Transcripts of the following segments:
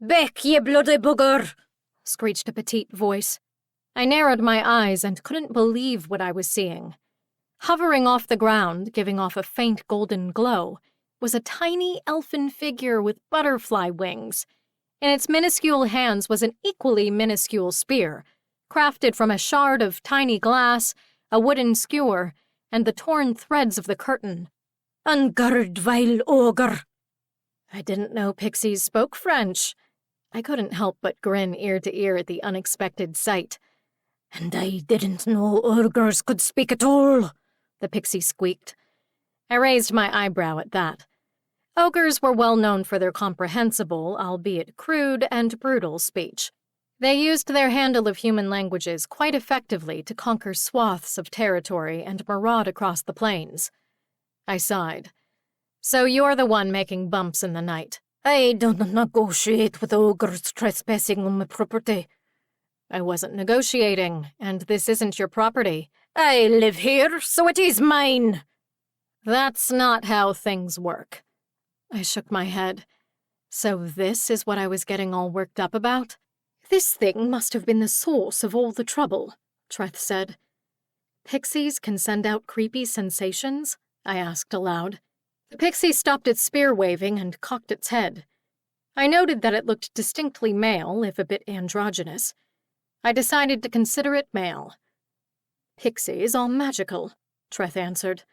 "Back, ye bloody bugger!" screeched a petite voice. I narrowed my eyes and couldn't believe what I was seeing. Hovering off the ground, giving off a faint golden glow, was a tiny elfin figure with butterfly wings. In its minuscule hands was an equally minuscule spear, crafted from a shard of tiny glass, a wooden skewer, and the torn threads of the curtain. "Ungird vile ogre!" I didn't know Pixies spoke French. I couldn't help but grin ear to ear at the unexpected sight. "And I didn't know ogres could speak at all," the pixie squeaked. I raised my eyebrow at that. Ogres were well known for their comprehensible, albeit crude and brutal speech. They used their handle of human languages quite effectively to conquer swaths of territory and maraud across the plains. I sighed. "So you're the one making bumps in the night." "I don't negotiate with ogres trespassing on my property." "I wasn't negotiating, and this isn't your property." "I live here, so it is mine." "That's not how things work." I shook my head. So this is what I was getting all worked up about? "This thing must have been the source of all the trouble," Treth said. "Pixies can send out creepy sensations?" I asked aloud. The pixie stopped its spear waving and cocked its head. I noted that it looked distinctly male, if a bit androgynous. I decided to consider it male. "Pixies are magical," Treth answered.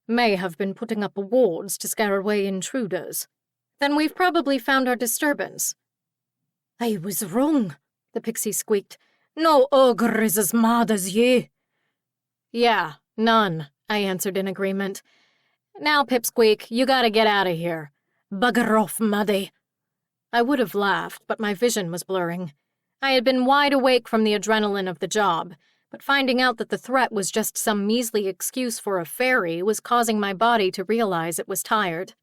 "May have been putting up wards to scare away intruders. Then we've probably found our disturbance." "I was wrong," the pixie squeaked. "No ogre is as mad as you." "Yeah, none," I answered in agreement. "Now, Pipsqueak, you gotta get out of here." "Bugger off, Maddie." I would have laughed, but my vision was blurring. I had been wide awake from the adrenaline of the job, but finding out that the threat was just some measly excuse for a fairy was causing my body to realize it was tired.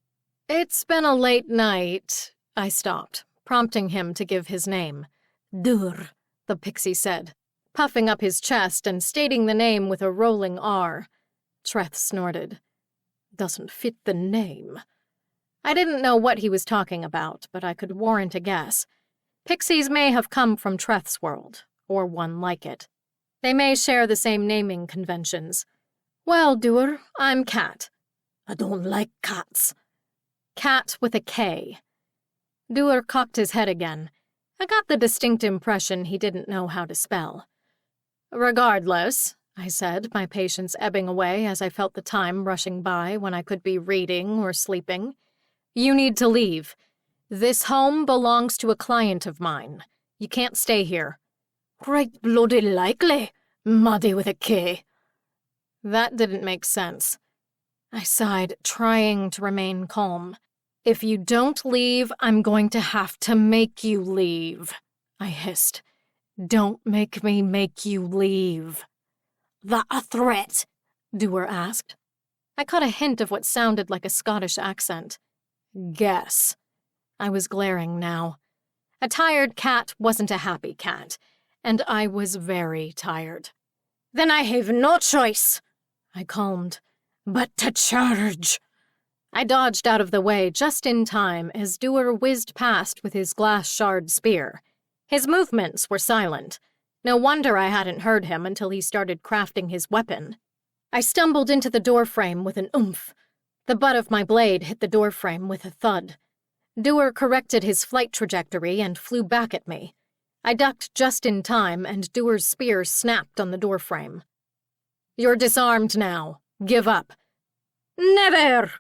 "It's been a late night." I stopped, prompting him to give his name. "Dur," the pixie said, puffing up his chest and stating the name with a rolling R. Treth snorted. "Doesn't fit the name." I didn't know what he was talking about, but I could warrant a guess. Pixies may have come from Treth's world, or one like it. They may share the same naming conventions. "Well, Doer, I'm Cat." "I don't like cats." Cat with a K. Doer cocked his head again. I got the distinct impression he didn't know how to spell. "Regardless," I said, my patience ebbing away as I felt the time rushing by when I could be reading or sleeping, "you need to leave. This home belongs to a client of mine. You can't stay here." "Right bloody likely, Maddie with a K." That didn't make sense. I sighed, trying to remain calm. "If you don't leave, I'm going to have to make you leave," I hissed. "Don't make me make you leave." "That a threat?" Doer asked. I caught a hint of what sounded like a Scottish accent. "Guess." I was glaring now. A tired cat wasn't a happy cat, and I was very tired. "Then I have no choice," I calmed, "but to charge." I dodged out of the way just in time as Doer whizzed past with his glass shard spear. His movements were silent. No wonder I hadn't heard him until he started crafting his weapon. I stumbled into the doorframe with an oomph. The butt of my blade hit the doorframe with a thud. Doer corrected his flight trajectory and flew back at me. I ducked just in time, and Doer's spear snapped on the doorframe. "You're disarmed now. Give up." "Never!"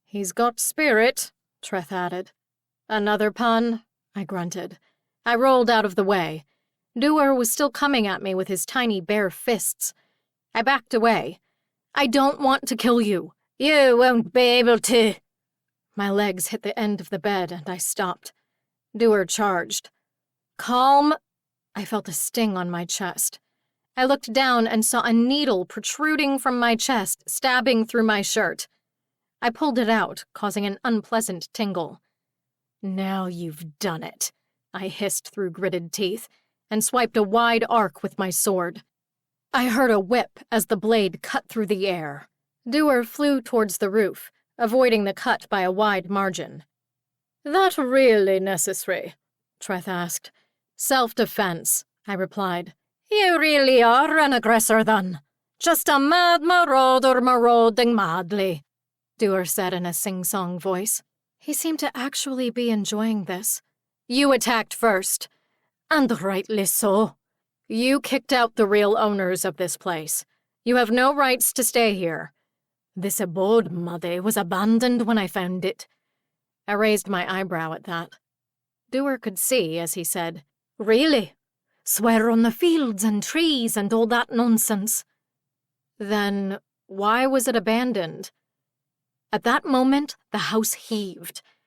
"He's got spirit," Treth added. "Another pun?" I grunted. I rolled out of the way. Doer was still coming at me with his tiny bare fists. I backed away. "I don't want to kill you." "You won't be able to." My legs hit the end of the bed, and I stopped. Doer charged. "Calm." I felt a sting on my chest. I looked down and saw a needle protruding from my chest, stabbing through my shirt. I pulled it out, causing an unpleasant tingle. "Now you've done it," I hissed through gritted teeth, and swiped a wide arc with my sword. I heard a whip as the blade cut through the air. Doer flew towards the roof, avoiding the cut by a wide margin. "That really necessary?" Treth asked. Self-defense, I replied. You really are an aggressor, then. Just a mad marauder marauding madly, Dewar said in a sing-song voice. He seemed to actually be enjoying this. You attacked first. And rightly so. You kicked out the real owners of this place. You have no rights to stay here. This abode, Muddy, was abandoned when I found it. I raised my eyebrow at that. Dewar could see as he said, Really? Swear on the fields and trees and all that nonsense. Then why was it abandoned? At that moment, the house heaved.